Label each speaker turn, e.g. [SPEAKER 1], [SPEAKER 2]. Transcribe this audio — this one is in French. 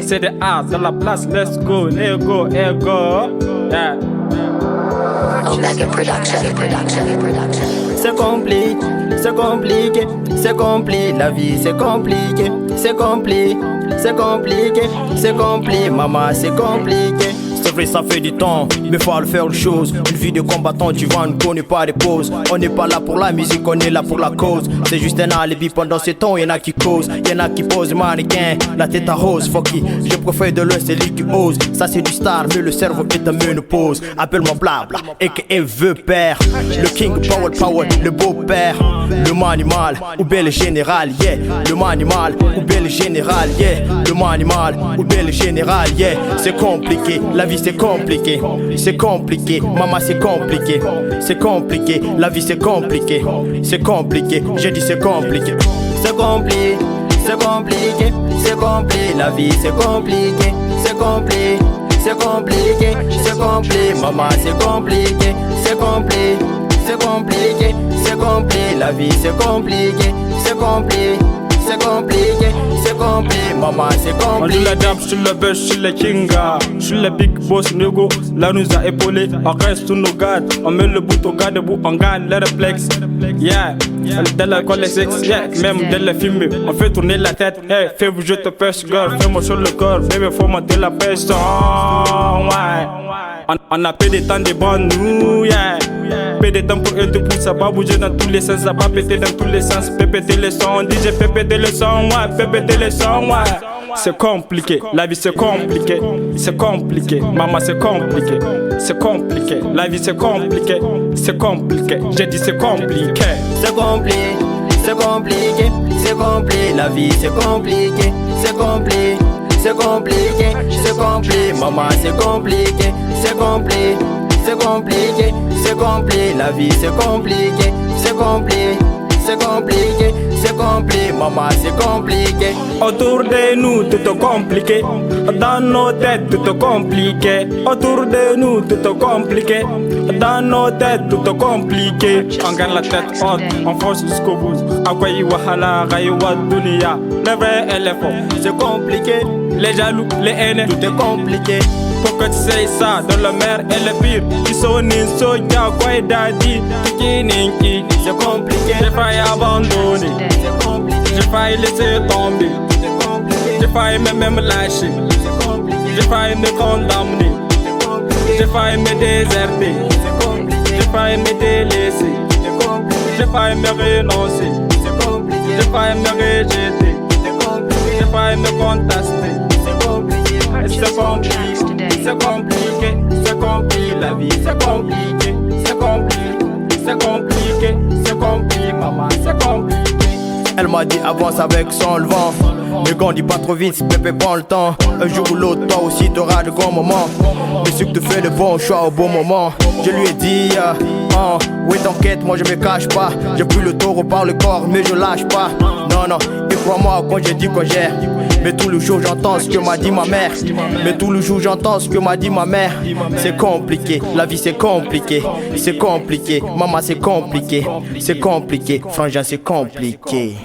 [SPEAKER 1] C'est des A dans la place, let's go, ego, ego. Yeah.
[SPEAKER 2] Omega Production.
[SPEAKER 3] C'est compliqué, c'est compliqué, c'est compliqué, la vie c'est compliqué, c'est compliqué, c'est compliqué, c'est compliqué, maman c'est compliqué. C'est vrai ça fait du temps, mais faut faire une chose. Une vie de combattant, tu vois, on ne connaît pas les pauses. On n'est pas là pour la musique, on est là pour la cause. C'est juste un alibi pendant ces temps, y'en a qui causent, y'en a qui posent mannequin, la tête à rose, fuck it. Je préfère de l'un, c'est lui qui ose. Ça c'est du star, mais le cerveau est en ménopause. Appelle-moi blabla, et que veut père. Le king power, le beau-père. Le manimal, ou bien le général, yeah. Le manimal, ou bien le général, yeah. Le manimal, ou bien le général, yeah. C'est compliqué, la vie c'est compliqué, c'est compliqué, maman c'est compliqué, c'est compliqué, la vie c'est compliqué, c'est compliqué, j'ai dit c'est compliqué, c'est compliqué, c'est compliqué, c'est compliqué, la vie c'est compliqué, c'est compliqué, c'est compliqué, c'est compliqué, maman c'est compliqué, c'est compliqué, c'est compliqué, c'est compliqué, la vie c'est compliqué, c'est compliqué. C'est compliqué, c'est compliqué, maman c'est compliqué.
[SPEAKER 1] On joue la dame, je suis le best, je suis le kinga. Je suis le big boss, nego, là nous a épaulé. On reste sous nos gardes, on met le bout au garde debout, on gagne le réflexe. Yeah, dans la collecte, yeah, même dans le film, on fait tourner la tête. Hey, fais bouger ta pêche, girl, fais-moi sur le corps, bébé, faut monter la pêche. Ouais, on a pété tant de bonnes nous, yeah. Pété temps pour eux, pour ça va bouger dans tous les sens, ça va péter dans tous les sens. Péter les sons, DJ péter les sons, ouais, péter les sons, ouais. C'est compliqué, la vie c'est compliqué, c'est compliqué, maman c'est compliqué, c'est compliqué, la vie c'est compliqué, c'est compliqué, j'ai dit c'est compliqué.
[SPEAKER 3] C'est compliqué, c'est compliqué, c'est compliqué, la vie c'est compliqué, c'est compliqué, c'est compliqué, c'est compliqué, maman c'est compliqué, c'est compliqué, c'est compliqué, c'est compliqué, la vie c'est compliqué, c'est compliqué, c'est compliqué, c'est compliqué, maman c'est compliqué.
[SPEAKER 1] Autour de nous tout est compliqué, dans nos têtes tout est compliqué. Autour de nous tout est compliqué, dans nos têtes tout est compliqué. On garde la tête haute, on force jusqu'au bout. Akwayi wahala, rayuwa dunia, le vrai et le faux.
[SPEAKER 3] C'est compliqué,
[SPEAKER 1] les jaloux, les haines,
[SPEAKER 3] tout est compliqué.
[SPEAKER 1] Pourquoi tu sais ça, dans le mer et le pire. Tu sonnes, soya, quoi et daddy. Kikininki,
[SPEAKER 3] c'est compliqué.
[SPEAKER 1] J'ai failli abandonner,
[SPEAKER 3] c'est compliqué.
[SPEAKER 1] j'ai failli laisser tomber,
[SPEAKER 3] C'est compliqué,
[SPEAKER 1] j'ai failli même lâcher,
[SPEAKER 3] c'est compliqué.
[SPEAKER 1] j'ai failli me condamner,
[SPEAKER 3] C'est compliqué,
[SPEAKER 1] j'ai failli me déserter,
[SPEAKER 3] c'est compliqué.
[SPEAKER 1] j'ai failli me délaisser,
[SPEAKER 3] C'est compliqué,
[SPEAKER 1] j'ai failli me renoncer,
[SPEAKER 3] c'est compliqué.
[SPEAKER 1] j'ai failli me rejeter,
[SPEAKER 3] C'est compliqué,
[SPEAKER 1] j'ai failli me contester.
[SPEAKER 3] c'est compliqué.
[SPEAKER 1] C'est compliqué, c'est compliqué, c'est compliqué, la vie c'est compliqué, c'est compliqué, c'est compliqué, c'est compliqué, maman c'est compliqué.
[SPEAKER 3] Elle m'a dit avance avec son le vent. Mais grandis pas trop vite, pépé prends le temps. Un jour ou l'autre, toi aussi t'auras de grands moments. Mais ce que tu fais le bon choix au bon moment. Je lui ai dit, oui t'inquiète, moi je me cache pas. J'ai pris le taureau par le corps, mais je lâche pas. Non, non, et crois-moi quand j'ai dit qu'on gère. Mais tout le jour j'entends ce que m'a dit ma mère. Mais tout le jour j'entends ce que m'a dit ma mère. C'est compliqué, la vie c'est compliqué. C'est compliqué, maman c'est compliqué. C'est compliqué, frangin c'est compliqué.